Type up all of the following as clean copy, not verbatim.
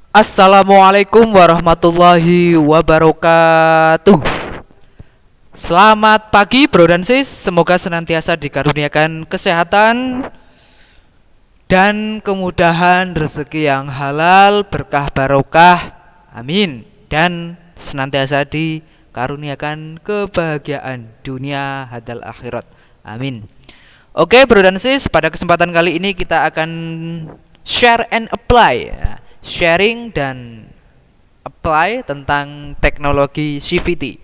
Assalamualaikum warahmatullahi wabarakatuh. Selamat pagi bro dan sis. Semoga senantiasa dikaruniakan kesehatan dan kemudahan rezeki yang halal, berkah barokah. Amin. Dan senantiasa dikaruniakan kebahagiaan dunia hadal akhirat. Amin. Oke bro dan sis, pada kesempatan kali ini kita akan share and apply ya. Sharing dan apply tentang teknologi CVT.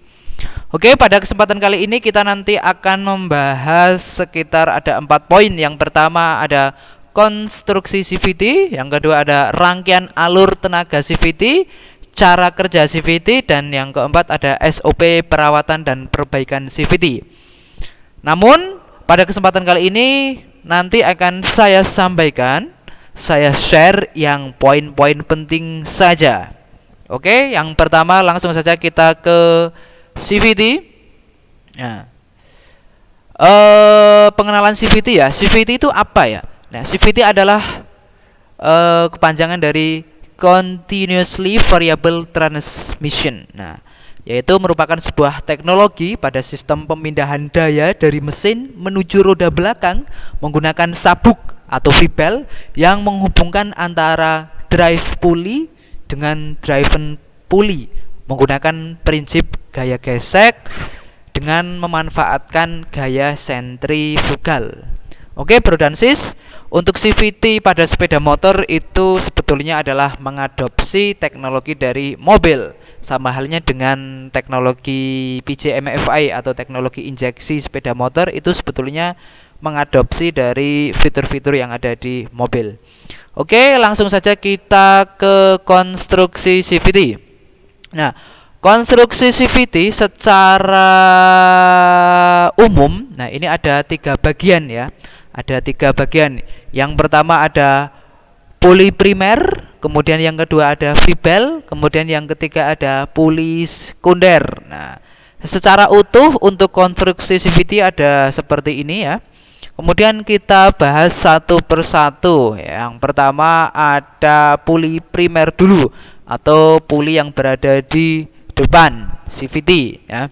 Oke, pada kesempatan kali ini kita nanti akan membahas sekitar ada 4 poin. Yang pertama ada konstruksi CVT, yang kedua ada rangkaian alur tenaga CVT, cara kerja CVT, dan yang keempat ada SOP perawatan dan perbaikan CVT. Namun pada kesempatan kali ini nanti akan saya sampaikan, saya share yang poin-poin penting saja. Oke, yang pertama langsung saja kita ke CVT. Nah, pengenalan CVT ya. CVT itu apa ya? Nah, CVT adalah kepanjangan dari Continuously Variable Transmission. Nah, yaitu merupakan sebuah teknologi pada sistem pemindahan daya dari mesin menuju roda belakang menggunakan sabuk atau fibel yang menghubungkan antara drive pulley dengan driven pulley menggunakan prinsip gaya gesek dengan memanfaatkan gaya sentrifugal. Oke bro dan sis, untuk CVT pada sepeda motor itu sebetulnya adalah mengadopsi teknologi dari mobil, sama halnya dengan teknologi PJMFI atau teknologi injeksi sepeda motor itu sebetulnya mengadopsi dari fitur-fitur yang ada di mobil. Oke, langsung saja kita ke konstruksi CVT. Nah, konstruksi CVT secara umum, nah ini ada 3 bagian ya. Ada 3 bagian. Yang pertama ada puli primer, kemudian yang kedua ada fibel, kemudian yang ketiga ada puli sekunder. Nah, secara utuh untuk konstruksi CVT ada seperti ini ya. Kemudian kita bahas satu persatu. Yang pertama ada puli primer dulu atau puli yang berada di depan CVT ya.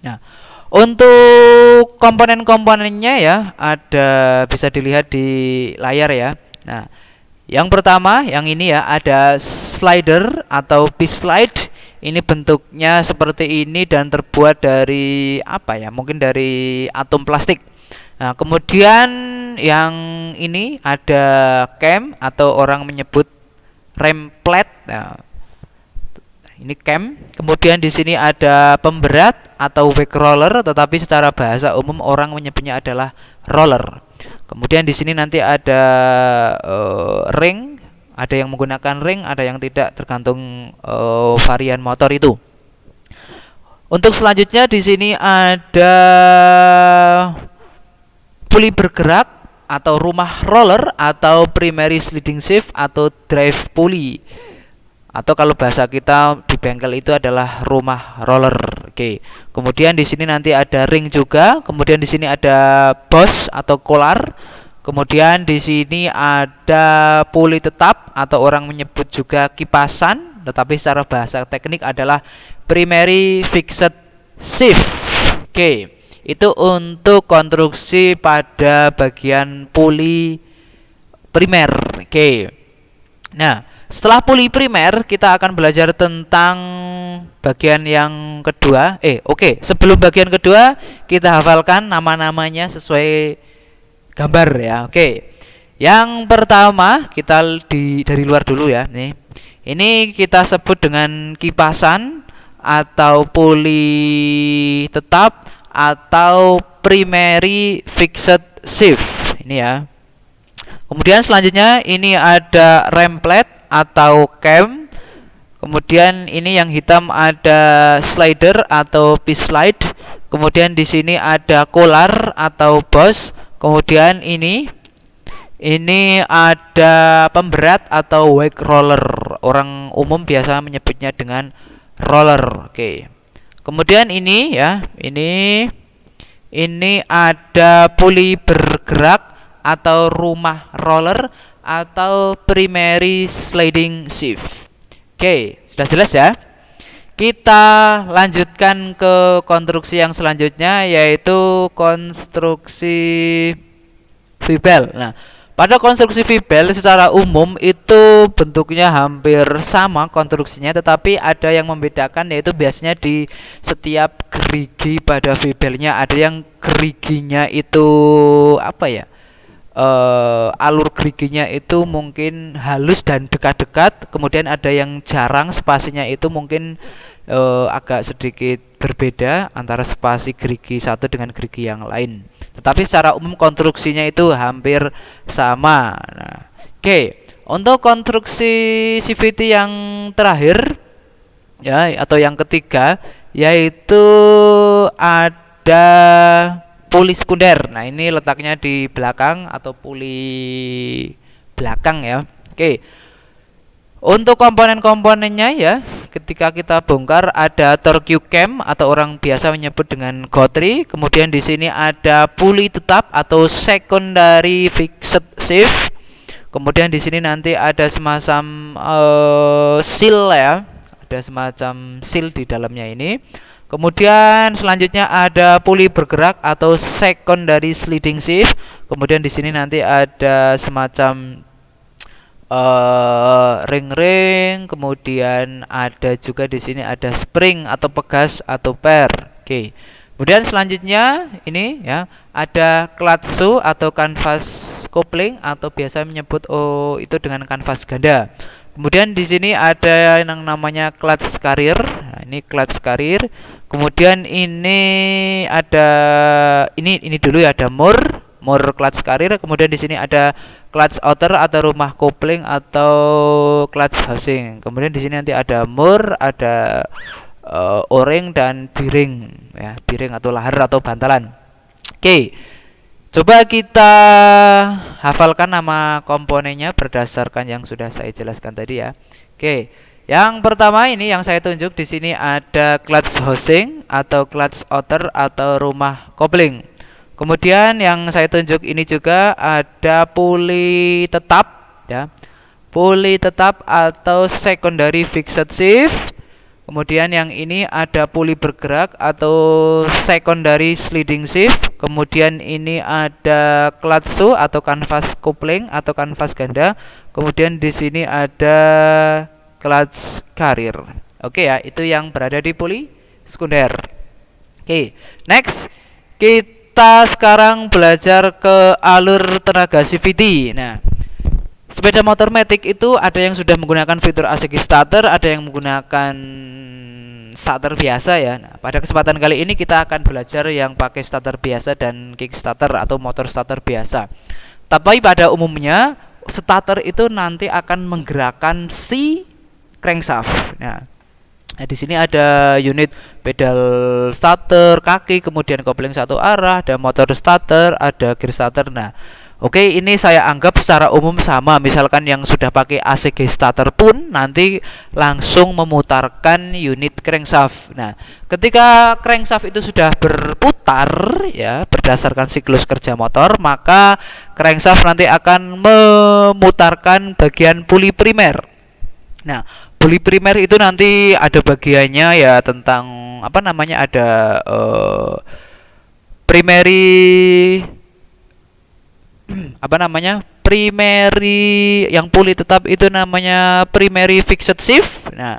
Nah, untuk komponen-komponennya ya ada bisa dilihat di layar ya. Nah, yang pertama yang ini ya ada slider atau P-slide. Ini bentuknya seperti ini dan terbuat dari apa ya? Mungkin dari atom plastik. Nah, kemudian yang ini ada cam atau orang menyebut rem plate. Nah, ini cam. Kemudian di sini ada pemberat atau wake roller, tetapi secara bahasa umum orang menyebutnya adalah roller. Kemudian di sini nanti ada ring, ada yang menggunakan ring, ada yang tidak, tergantung varian motor itu. Untuk selanjutnya di sini ada puli bergerak atau rumah roller atau primary sliding shift atau drive pulley, atau kalau bahasa kita di bengkel itu adalah rumah roller. Oke. Kemudian di sini nanti ada ring juga, kemudian di sini ada boss atau collar. Kemudian di sini ada puli tetap atau orang menyebut juga kipasan, tetapi secara bahasa teknik adalah primary fixed shift. Oke. Itu untuk konstruksi pada bagian puli primer. Oke. Nah, setelah puli primer kita akan belajar tentang bagian yang kedua. Sebelum bagian kedua kita hafalkan nama-namanya sesuai gambar ya. Oke. Yang pertama kita dari luar dulu ya. Nih. Ini kita sebut dengan kipasan atau puli tetap atau primary fixed shift. Ini ya. Kemudian selanjutnya ini ada rem plate atau cam. Kemudian ini yang hitam ada slider atau P-slide. Kemudian di sini ada collar atau boss. Kemudian ini ada pemberat atau wake roller. Orang umum biasa menyebutnya dengan roller. Oke. Kemudian ini ya, ini ada puli bergerak atau rumah roller atau primary sliding shift. Oke, sudah jelas ya? Kita lanjutkan ke konstruksi yang selanjutnya, yaitu konstruksi V-bell. Nah, pada konstruksi V-bell secara umum itu bentuknya hampir sama konstruksinya, tetapi ada yang membedakan, yaitu biasanya di setiap gerigi pada V-bellnya ada yang geriginya itu apa ya? Alur geriginya itu mungkin halus dan dekat-dekat, kemudian ada yang jarang, spasinya itu mungkin agak sedikit berbeda antara spasi gerigi satu dengan gerigi yang lain. Tetapi secara umum konstruksinya itu hampir sama. Nah, oke, untuk konstruksi CVT yang terakhir ya atau yang ketiga, yaitu ada puli sekunder. Nah, ini letaknya di belakang atau puli belakang ya. Oke. Untuk komponen-komponennya ya, ketika kita bongkar ada torque cam atau orang biasa menyebut dengan gotri. Kemudian di sini ada puli tetap atau secondary fixed shift. Kemudian di sini nanti ada semacam seal ya. Ada semacam seal di dalamnya ini. Kemudian selanjutnya ada puli bergerak atau secondary sliding shift. Kemudian di sini nanti ada semacam ring-ring. Kemudian ada juga di sini ada spring atau pegas atau per. Oke. Kemudian selanjutnya ini ya ada clutch shoe atau kanvas coupling atau biasa menyebut itu dengan kanvas ganda. Kemudian di sini ada yang namanya clutch carrier. Nah, ini clutch carrier. Kemudian ini ada ini dulu ya, ada Moore clutch carrier. Kemudian di sini ada clutch outer atau rumah kopling atau clutch housing. Kemudian di sini nanti ada Moore, ada o-ring dan bearing ya, bearing atau lahar atau bantalan. Oke. Coba kita hafalkan nama komponennya berdasarkan yang sudah saya jelaskan tadi ya. Oke. Yang pertama ini yang saya tunjuk di sini ada clutch housing atau clutch outer atau rumah kopling. Kemudian yang saya tunjuk ini juga ada puli tetap ya. Puli tetap atau secondary fixed shift. Kemudian yang ini ada puli bergerak atau secondary sliding shift. Kemudian ini ada clutch shoe atau kanvas coupling atau kanvas ganda. Kemudian di sini ada clutch carrier. Oke ya, itu yang berada di puli sekunder. Oke, next kita sekarang belajar ke alur tenaga CVT. Nah, sepeda motor matic itu ada yang sudah menggunakan fitur AC kickstarter, ada yang menggunakan starter biasa ya. Nah, pada kesempatan kali ini kita akan belajar yang pakai starter biasa dan kickstarter atau motor starter biasa. Tapi pada umumnya starter itu nanti akan menggerakkan si crankshaft. Nah, di sini ada unit pedal starter kaki, kemudian kopling satu arah, ada motor starter, ada gear starter. Nah, oke, ini saya anggap secara umum sama. Misalkan yang sudah pakai ACG starter pun nanti langsung memutarkan unit crankshaft. Nah, ketika crankshaft itu sudah berputar ya berdasarkan siklus kerja motor, maka crankshaft nanti akan memutarkan bagian puli primer. Nah, puli primer itu nanti ada bagiannya ya tentang apa namanya, ada primary primary yang puli tetap itu namanya primary fixed shift. Nah,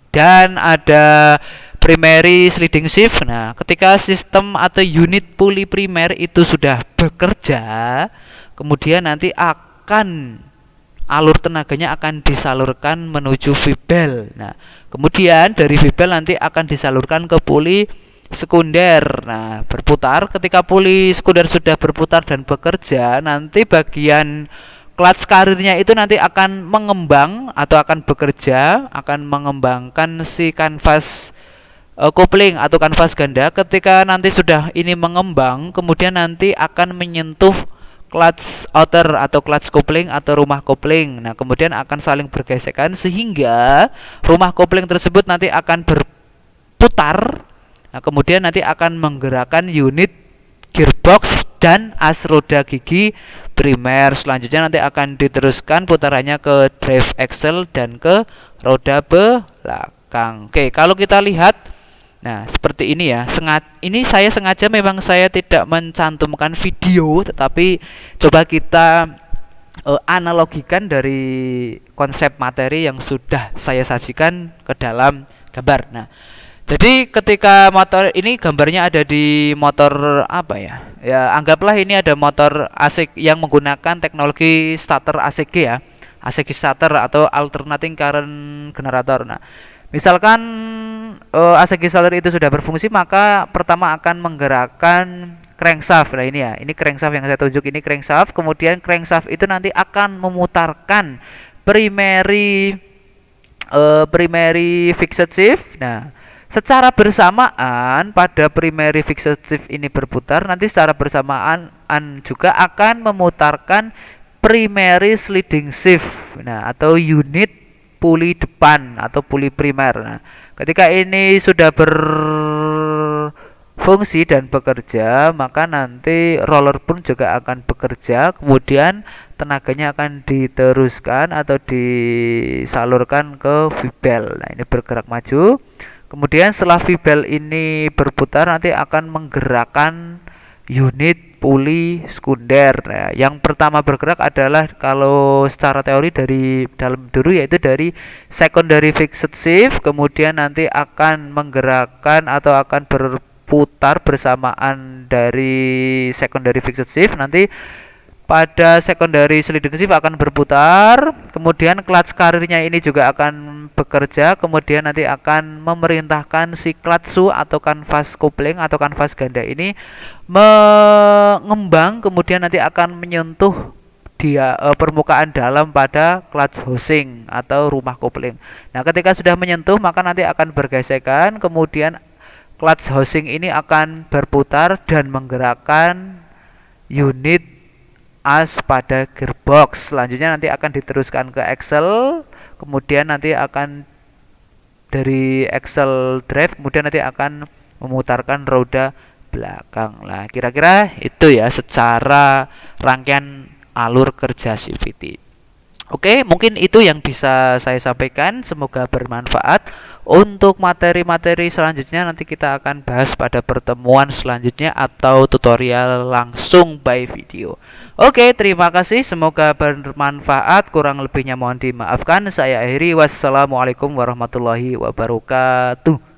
dan ada primary sliding shift. Nah, ketika sistem atau unit puli primer itu sudah bekerja, kemudian nanti akan alur tenaganya akan disalurkan menuju V-bell. Nah, kemudian dari V-bell nanti akan disalurkan ke puli sekunder. Nah, berputar. Ketika puli sekunder sudah berputar dan bekerja, nanti bagian clutch karirnya itu nanti akan mengembang atau akan bekerja, akan mengembangkan si kanvas coupling atau kanvas ganda. Ketika nanti sudah ini mengembang, kemudian nanti akan menyentuh clutch outer atau clutch coupling atau rumah kopling. Nah, kemudian akan saling bergesekan sehingga rumah kopling tersebut nanti akan berputar. Nah, kemudian nanti akan menggerakkan unit gearbox dan as roda gigi primer. Selanjutnya nanti akan diteruskan putarannya ke drive axle dan ke roda belakang. Oke, kalau kita lihat, nah seperti ini ya. Ini saya sengaja, memang saya tidak mencantumkan video, tetapi coba kita analogikan dari konsep materi yang sudah saya sajikan ke dalam gambar. Nah, jadi ketika motor ini gambarnya ada di motor apa ya? Ya, anggaplah ini ada motor AC yang menggunakan teknologi starter ACG ya. ACG starter atau alternating current generator. Nah, misalkan ACG starter itu sudah berfungsi, maka pertama akan menggerakkan crankshaft. Nah, ini ya. Ini crankshaft yang saya tunjuk, ini crankshaft. Kemudian crankshaft itu nanti akan memutarkan primary fixed shift. Nah, secara bersamaan pada primary fixed shift ini berputar, nanti secara bersamaan juga akan memutarkan primary sliding shift. Nah, atau unit puli depan atau puli primer. Nah, ketika ini sudah berfungsi dan bekerja, maka nanti roller pun juga akan bekerja, kemudian tenaganya akan diteruskan atau disalurkan ke V-bel. Nah, ini bergerak maju. Kemudian setelah V-bel ini berputar, nanti akan menggerakkan unit puli sekunder. Nah, yang pertama bergerak adalah kalau secara teori dari dalam dulu, yaitu dari secondary fixed shift, kemudian nanti akan menggerakkan atau akan berputar bersamaan dari secondary fixed shift. Nanti pada secondary sliding shift akan berputar, kemudian clutch karirnya ini juga akan bekerja, kemudian nanti akan memerintahkan si clutch shoe atau kanvas kopling atau kanvas ganda ini mengembang, kemudian nanti akan menyentuh permukaan dalam pada clutch housing atau rumah kopling. Nah, ketika sudah menyentuh, maka nanti akan bergesekan, kemudian clutch housing ini akan berputar dan menggerakkan unit as pada gearbox. Selanjutnya nanti akan diteruskan ke axle, kemudian nanti akan dari axle drive, kemudian nanti akan memutarkan roda belakang. Nah, kira-kira itu ya secara rangkaian alur kerja CVT. Oke, mungkin itu yang bisa saya sampaikan. Semoga bermanfaat. Untuk materi-materi selanjutnya nanti kita akan bahas pada pertemuan selanjutnya atau tutorial langsung by video. Oke, terima kasih. Semoga bermanfaat. Kurang lebihnya mohon dimaafkan. Saya akhiri. Wassalamualaikum warahmatullahi wabarakatuh.